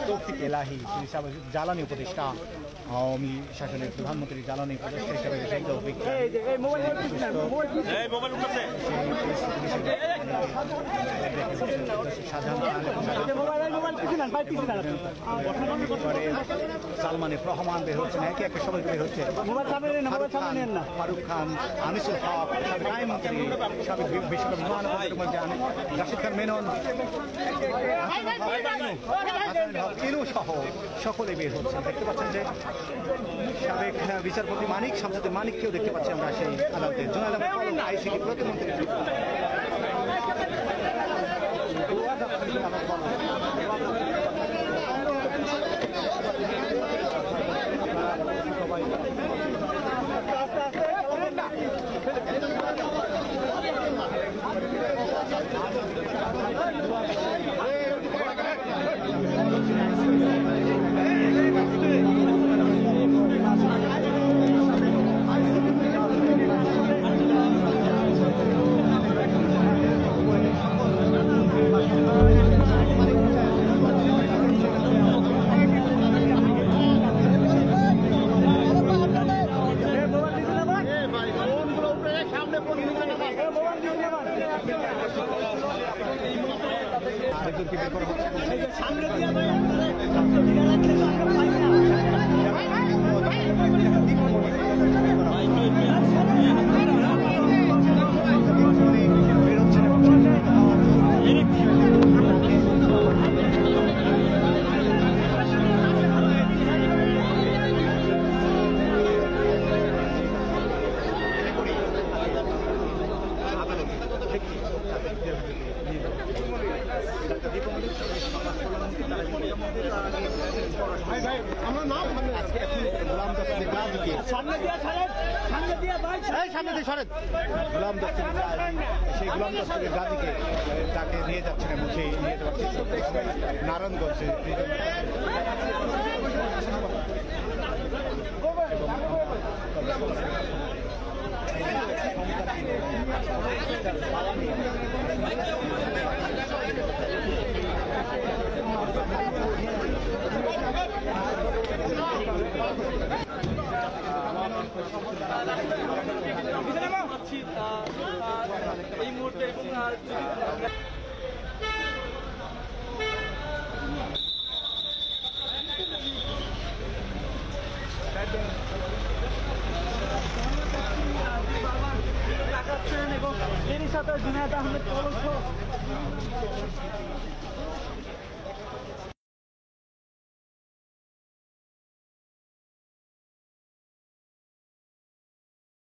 তৌফিক এলাহি হিসাবে জ্বালানি উপদেষ্টা আওয়ামী শাসনের প্রধানমন্ত্রী জ্বালানি উপদেষ্টা হিসাবে সালমানের রহমান বের হচ্ছেন, একে একে সবাই বের হচ্ছে। ফারুক খান, আনিসুল হক, সাবেক আইনমন্ত্রী, সাবেক বিশ্বকাপ মহানগর রাশিদ খান মেনন, সহ সকলে বের হচ্ছেন। দেখতে পাচ্ছেন যে সাবেক বিচারপতি মানিক শামসুদ্দিন মানিককেও দেখতে পাচ্ছি আমরা সেই আদালতে। জোনাল আইসিটি প্রতিমন্ত্রী আরেকজনকে বের করা হচ্ছে। গোলাম দস্তগীর সেই গোলাম দস্তগীর গাজীকে তাকে নিয়ে যাচ্ছেন এবং সেই নিয়ে যাওয়ার চেষ্টা করছেন নারায়ণগঞ্জে। এই মুহূর্তে এবং এরই সাথে জুনায়েদ আহমেদ